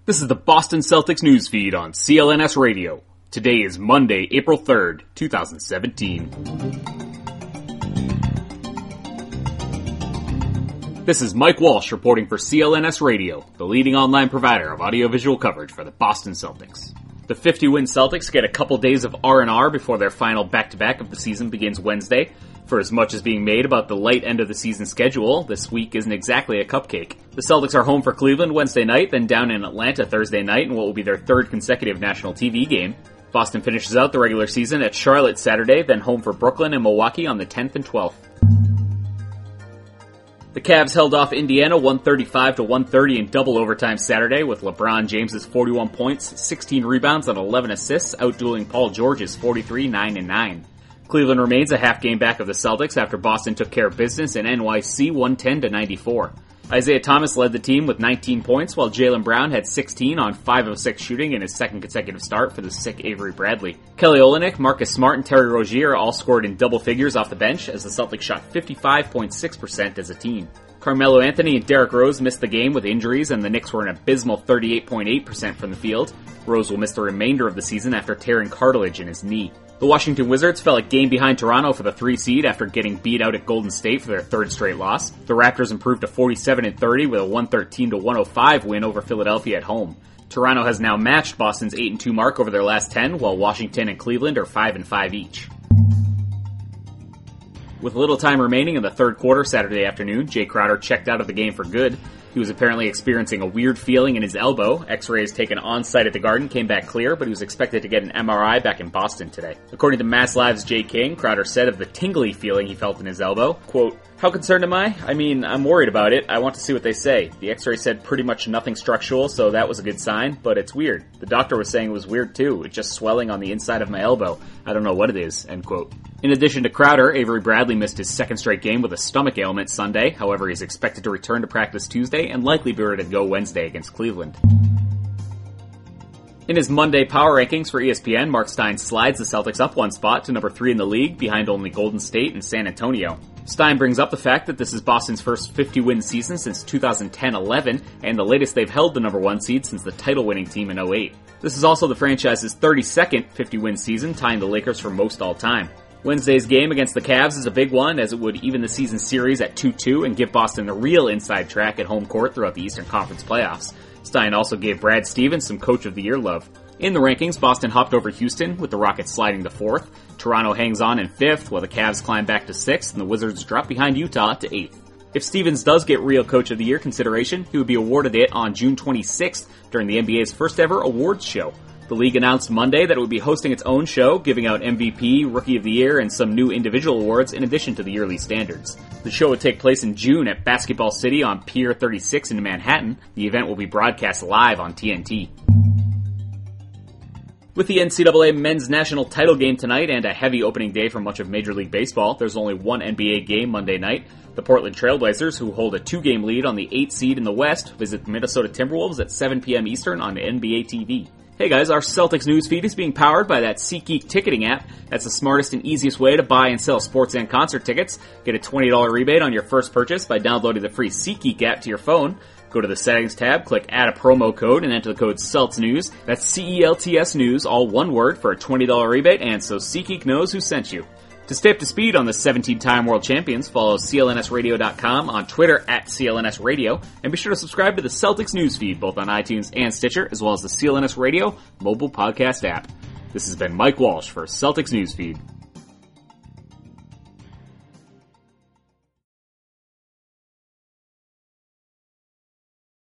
This is the Boston Celtics news feed on CLNS Radio. Today is Monday, April 3rd, 2017. This is Mike Walsh reporting for CLNS Radio, the leading online provider of audiovisual coverage for the Boston Celtics. The 50-win Celtics get a couple days of R&R before their final back-to-back of the season begins Wednesday. For as much as being made about the light end of the season schedule, this week isn't exactly a cupcake. The Celtics are home for Cleveland Wednesday night, then down in Atlanta Thursday night in what will be their third consecutive national TV game. Boston finishes out the regular season at Charlotte Saturday, then home for Brooklyn and Milwaukee on the 10th and 12th. The Cavs held off Indiana 135-130 in double overtime Saturday with LeBron James's 41 points, 16 rebounds, and 11 assists, outdueling Paul George's 43-9-9. Cleveland remains a half game back of the Celtics after Boston took care of business in NYC 110-94. Isaiah Thomas led the team with 19 points, while Jaylen Brown had 16 on 5 of 6 shooting in his second consecutive start for the sick Avery Bradley. Kelly Olynyk, Marcus Smart, and Terry Rozier all scored in double figures off the bench as the Celtics shot 55.6% as a team. Carmelo Anthony and Derrick Rose missed the game with injuries, and the Knicks were an abysmal 38.8% from the field. Rose will miss the remainder of the season after tearing cartilage in his knee. The Washington Wizards fell a game behind Toronto for the 3 seed after getting beat out at Golden State for their third straight loss. The Raptors improved to 47-30 with a 113-105 win over Philadelphia at home. Toronto has now matched Boston's 8-2 mark over their last 10, while Washington and Cleveland are 5-5 each. With little time remaining in the third quarter Saturday afternoon, Jae Crowder checked out of the game for good. He was apparently experiencing a weird feeling in his elbow. X-rays taken on-site at the Garden came back clear, but he was expected to get an MRI back in Boston today. According to Mass Live's Jay King, Crowder said of the tingly feeling he felt in his elbow, quote, "How concerned am I? I mean, I'm worried about it. I want to see what they say. The X-ray said pretty much nothing structural, so that was a good sign, but it's weird. The doctor was saying it was weird too. It's just swelling on the inside of my elbow. I don't know what it is," end quote. In addition to Crowder, Avery Bradley missed his second straight game with a stomach ailment Sunday. However, he's expected to return to practice Tuesday and likely be ready to go Wednesday against Cleveland. In his Monday power rankings for ESPN, Mark Stein slides the Celtics up one spot to number 3 in the league, behind only Golden State and San Antonio. Stein brings up the fact that this is Boston's first 50-win season since 2010-11, and the latest they've held the number 1 seed since the title-winning team in 08. This is also the franchise's 32nd 50-win season, tying the Lakers for most all time. Wednesday's game against the Cavs is a big one, as it would even the season series at 2-2 and give Boston the real inside track at home court throughout the Eastern Conference playoffs. Stein also gave Brad Stevens some Coach of the Year love. In the rankings, Boston hopped over Houston, with the Rockets sliding to 4th. Toronto hangs on in 5th, while the Cavs climb back to 6th, and the Wizards drop behind Utah to 8th. If Stevens does get real Coach of the Year consideration, he would be awarded it on June 26th during the NBA's first ever awards show. The league announced Monday that it would be hosting its own show, giving out MVP, Rookie of the Year, and some new individual awards in addition to the yearly standards. The show would take place in June at Basketball City on Pier 36 in Manhattan. The event will be broadcast live on TNT. With the NCAA men's national title game tonight and a heavy opening day for much of Major League Baseball, there's only one NBA game Monday night. The Portland Trail Blazers, who hold a 2-game lead on the 8th seed in the West, visit the Minnesota Timberwolves at 7 p.m. Eastern on NBA TV. Hey guys, our Celtics news feed is being powered by that SeatGeek ticketing app. That's the smartest and easiest way to buy and sell sports and concert tickets. Get a $20 rebate on your first purchase by downloading the free SeatGeek app to your phone. Go to the Settings tab, click Add a Promo Code, and enter the code CELTSNEWS. That's CELTS News, all one word, for a $20 rebate, and so SeatGeek knows who sent you. To stay up to speed on the 17-time world champions, follow CLNSradio.com on Twitter at CLNSradio, and be sure to subscribe to the Celtics newsfeed both on iTunes and Stitcher, as well as the CLNS Radio mobile podcast app. This has been Mike Walsh for Celtics Newsfeed.